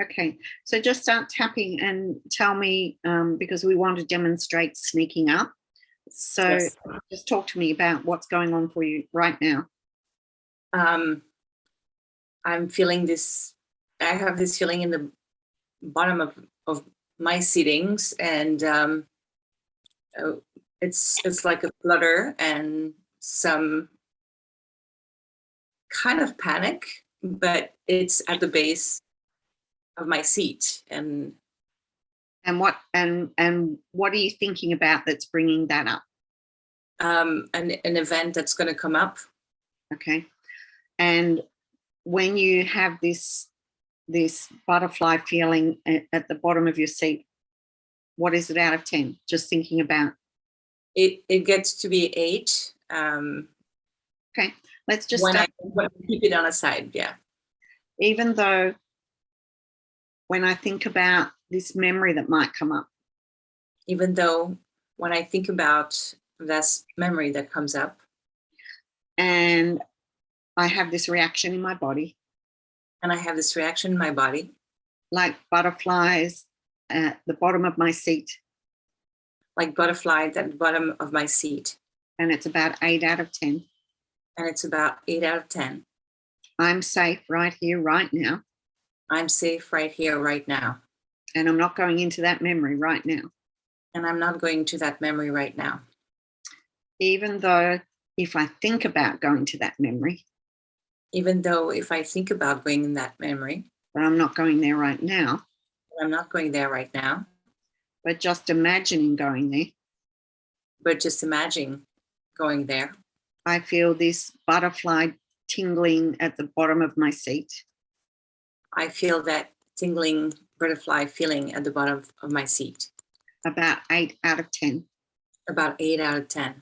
Okay, so just start tapping and tell me, because we want to demonstrate sneaking up. So Yes. just talk to me about what's going on for you right now. I'm feeling this. I have this feeling in the bottom of my seatings, and it's like a flutter and some kind of panic, but it's at the base of my seat. And what are you thinking about that's bringing that up? an event that's going to come up. Okay, and when you have this butterfly feeling at the bottom of your seat, what is it out of 10? Just thinking about it gets to be 8. Okay, let's just when start. I keep it on a side, yeah. Even though when I think about this memory that might come up, Even though when I think about this memory that comes up, and I have this reaction in my body, and I have this reaction in my body, like butterflies at the bottom of my seat, like butterflies at the bottom of my seat, and it's about 8 out of 10. and it's about 8 out of 10. I'm safe right here, right now. I'm safe right here, right now. And I'm not going into that memory right now. And I'm not going to that memory right now. Even though if I think about going to that memory, Even though if I think about going in that memory, but I'm not going there right now, I'm not going there right now, but just imagining going there, but just imagine going there. I feel this butterfly tingling at the bottom of my seat. I feel that tingling butterfly feeling at the bottom of my seat. About 8 out of 10. About 8 out of 10.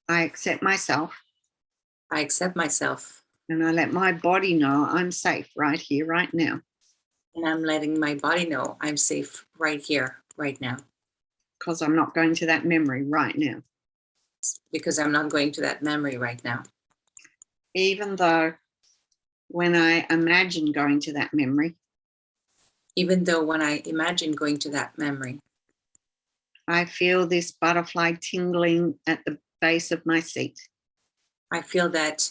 I accept myself. I accept myself. And I let my body know I'm safe right here, right now. And I'm letting my body know I'm safe right here, right now. Because I'm not going to that memory right now. Because I'm not going to that memory right now. Even though when I imagine going to that memory, even though when I imagine going to that memory, I feel this butterfly tingling at the base of my seat. I feel that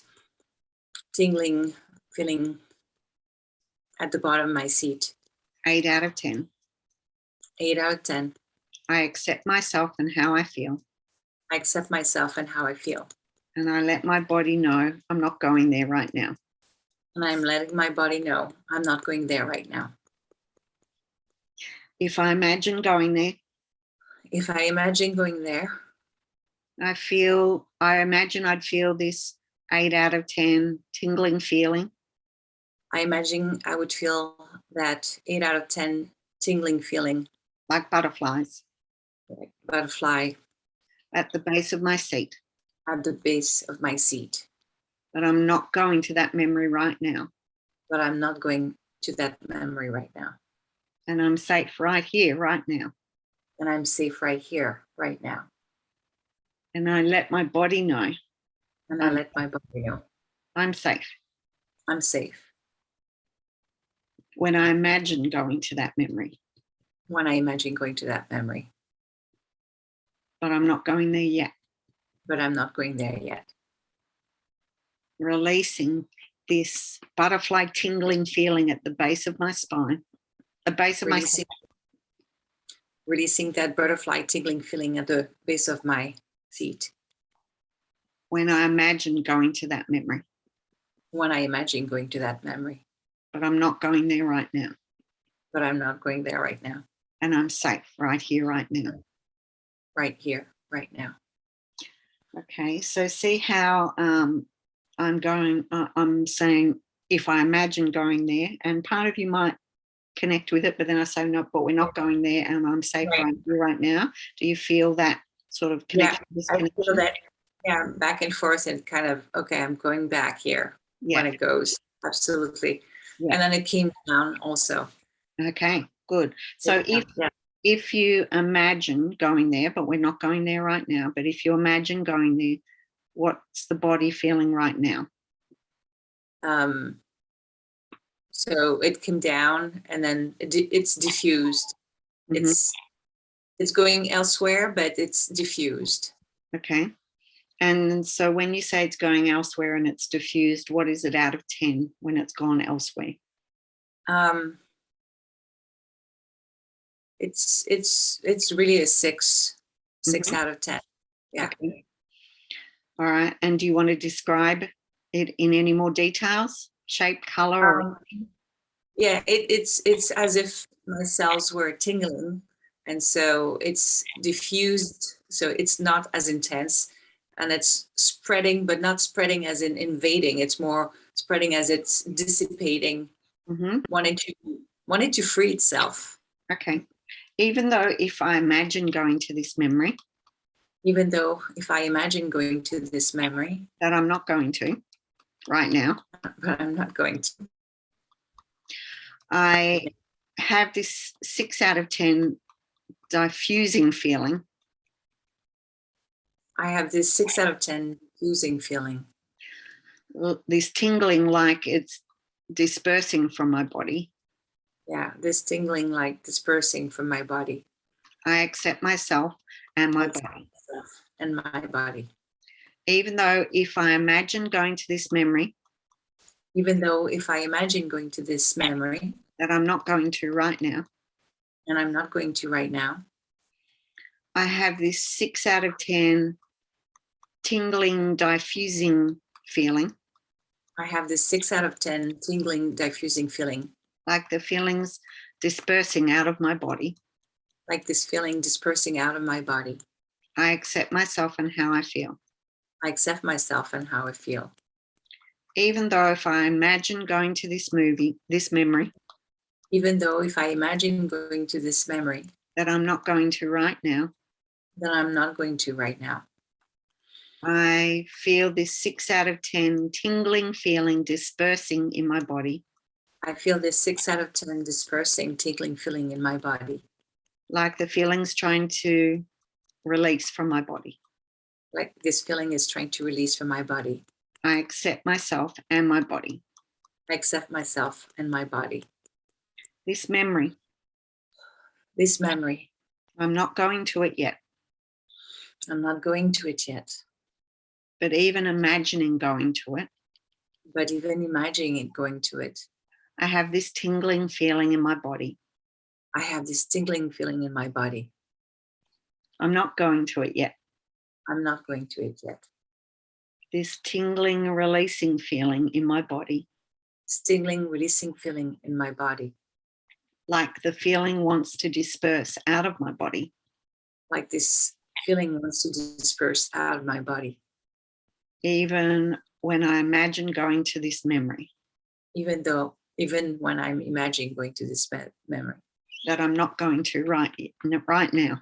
tingling feeling at the bottom of my seat. 8 out of 10. 8 out of 10. I accept myself and how I feel. I accept myself and how I feel. And I let my body know I'm not going there right now. And I'm letting my body know I'm not going there right now. If I imagine going there, if I imagine going there, I imagine I'd feel this 8 out of 10 tingling feeling. I imagine I would feel that 8 out of 10 tingling feeling. Like butterflies. Like butterfly. At the base of my seat. At the base of my seat. But I'm not going to that memory right now. But I'm not going to that memory right now. And I'm safe right here, right now. And I'm safe right here, right now. And I let my body know. And I let my body know. I'm safe. I'm safe. When I imagine going to that memory. When I imagine going to that memory. But I'm not going there yet. But I'm not going there yet. Releasing this butterfly tingling feeling at the base of my spine. The base of my seat. Releasing that butterfly tingling feeling at the base of my seat. When I imagine going to that memory. When I imagine going to that memory. But I'm not going there right now. But I'm not going there right now. And I'm safe right here, right now. Right here, right now. Okay, so see how I'm saying if I imagine going there, and part of you might connect with it, but then I say no, but we're not going there, and I'm safe right here, right now. Do you feel that sort of connection? Yeah, I feel that, yeah, back and forth and kind of, okay, I'm going back here when it goes. Absolutely. Yeah. And then it came down also. Okay, good. So if you imagine going there, but we're not going there right now, but if you imagine going there, what's the body feeling right now? So it came down and then it's diffused. Mhm. It's going elsewhere, but it's diffused. Okay. And so when you say it's going elsewhere and it's diffused, what is it out of 10 when it's gone elsewhere? It's really a 6 Mhm. out of 10. Yeah. Okay. All right. And do you want to describe it in any more details? Shape, color, or Yeah, it's as if my cells were tingling, and so it's diffused, so it's not as intense, and it's spreading, but not spreading as in invading. It's more spreading as it's dissipating, Mhm. wanting to free itself. Okay. Even though if I imagine going to this memory, Even though if I imagine going to this memory, that I'm not going to right now, but I'm not going to. I have this 6 out of 10 diffusing feeling, I have this 6 out of 10 fusing feeling. this tingling like it's dispersing from my body. Yeah, this tingling like dispersing from my body. I accept myself and my Accept body. myself and my body. Even though if I imagine going to this memory, Even though if I imagine going to this memory, that I'm not going to right now, and I'm not going to right now, I have this 6 out of 10 tingling, diffusing feeling, I have this 6 out of 10 tingling, diffusing feeling, like the feelings dispersing out of my body. like this feeling dispersing out of my body. I accept myself and how I feel. I accept myself and how I feel. Even though if I imagine going to this memory, Even though if I imagine going to this memory, that I'm not going to right now, then I'm not going to right now. I feel this 6 out of 10 tingling feeling dispersing in my body, I feel this 6 out of 10 dispersing, tingling feeling in my body, like the feelings trying to release from my body. like this feeling is trying to release from my body. I accept myself and my body. I accept myself and my body. This memory, This memory, I'm not going to it yet, I'm not going to it yet, but even imagining going to it, but even imagining it going to it, I have this tingling feeling in my body. I have this tingling feeling in my body. I'm not going to it yet. I'm not going to it yet. This tingling, releasing feeling in my body, This tingling, releasing feeling in my body, like the feeling wants to disperse out of my body. like this feeling wants to disperse out of my body, Even when I imagine going to this memory, even when I'm imagining going to this memory, that I'm not going to right now.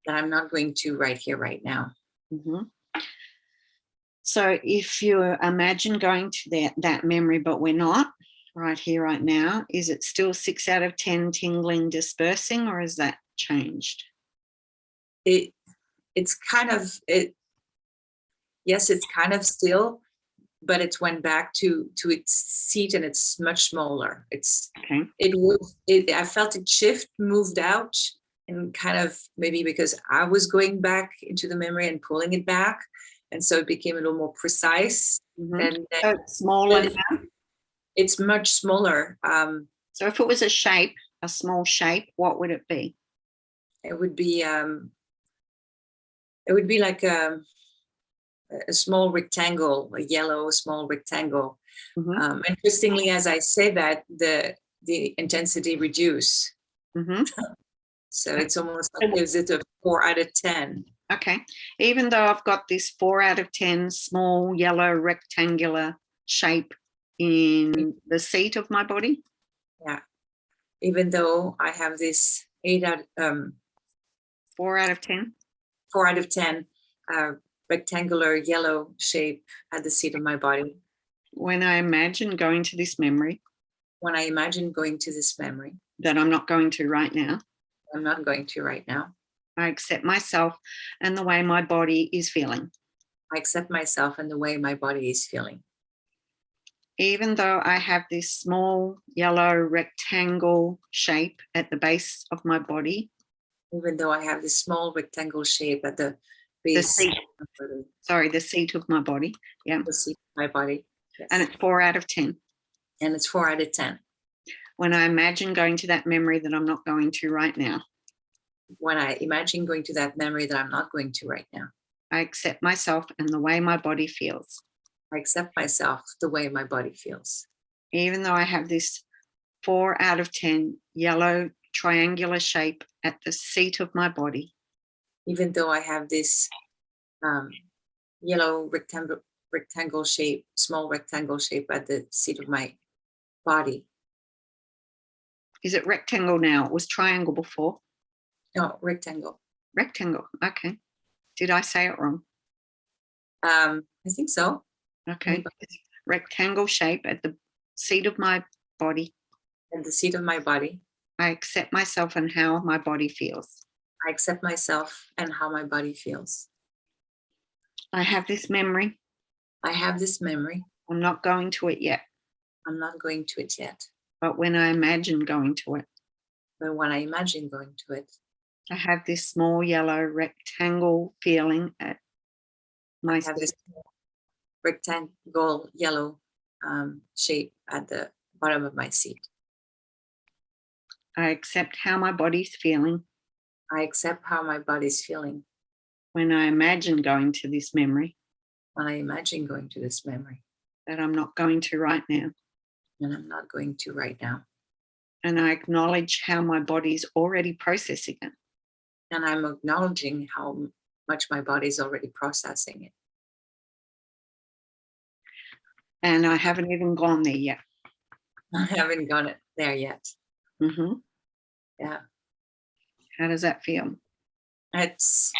that I'm not going to right here, right now. Mhm. So if you imagine going to that memory, but we're not right here, right now, is it still 6 out of 10 tingling, dispersing, or has that changed? It's kind of it. Yes, it's kind of still, but it's went back to its seat and it's much smaller. Okay. I felt it shift, moved out, and kind of maybe because I was going back into the memory and pulling it back, and so it became a little more precise. Mhm. And So it's smaller then now. it's much smaller. So if it was a shape, a small shape, what would it be? It would be like a small rectangle, a yellow small rectangle. Mhm. Interestingly, as I say that, the intensity reduce. Mhm. So it's almost like gives it a 4 out of 10. Okay. Even though I've got this 4 out of 10 small yellow rectangular shape in the seat of my body. Yeah. Even though I have this 4 out of 10. 4 out of 10 rectangular yellow shape at the seat of my body. When I imagine going to this memory, When I imagine going to this memory, that I'm not going to right now, I'm not going to right now. I accept myself and the way my body is feeling. I accept myself and the way my body is feeling. even though I have this small yellow rectangle shape at the base of my body, even though I have this small rectangle shape at the the base seat, of my body, sorry, the seat of my body. Yeah. the seat of my body. Yes. And it's 4 out of 10. And it's 4 out of 10. When I imagine going to that memory that I'm not going to right now, When I imagine going to that memory that I'm not going to right now, I accept myself and the way my body feels. I accept myself the way my body feels. Even though I have this 4 out of 10 yellow triangular shape at the seat of my body, Even though I have this yellow rectangle shape, small rectangle shape at the seat of my body. is it rectangle now? It was triangle before. No, rectangle. Rectangle. Okay. Did I say it wrong? I think so. Okay. Rectangle shape at the seat of my body. At the seat of my body. I accept myself and how my body feels. I accept myself and how my body feels. I have this memory. I have this memory. I'm not going to it yet. I'm not going to it yet. But when I imagine going to it, But when I imagine going to it, I have this small yellow rectangle feeling at my I have this rectangle yellow shape at the bottom of my seat. I accept how my body's feeling I accept how my body's feeling when I imagine going to this memory when I imagine going to this memory. that I'm not going to right now. And I'm not going to right now. And I acknowledge how my body's already processing it. And I'm acknowledging how much my body's already processing it. And I haven't even gone there yet. I haven't gone there yet. Mm-hmm. Yeah. How does that feel? It's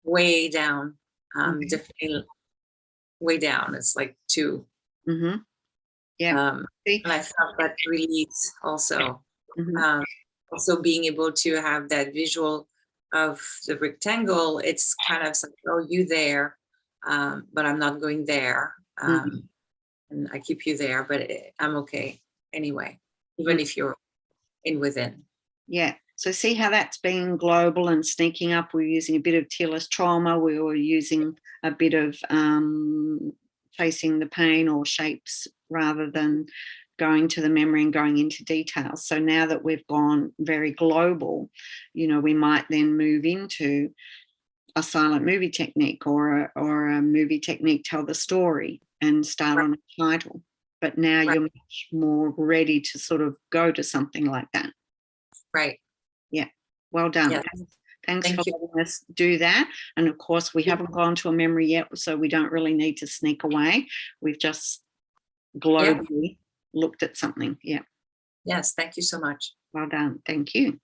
way down. Okay. Definitely way down. It's like 2. Mm-hmm. Yeah. And I felt that release also. Mm-hmm. Also being able to have that visual of the rectangle, it's kind of like, oh, you there, but I'm not going there. Mm-hmm. And I keep you there, but I'm okay anyway, even if you're in within. Yeah. So see how that's being global and sneaking up. We're using a bit of tearless trauma. We were using a bit of facing the pain or shapes rather than going to the memory and going into details. So now that we've gone very global, we might then move into a silent movie technique or a movie technique, tell the story and start on a title. But now you're much more ready to sort of go to something like that. Right. Yeah. Well done. Yeah. Thanks for letting us do that. And of course, we haven't gone to a memory yet, so we don't really need to sneak away. We've just globally looked at something. Yeah. Yes. Thank you so much. Well done. Thank you.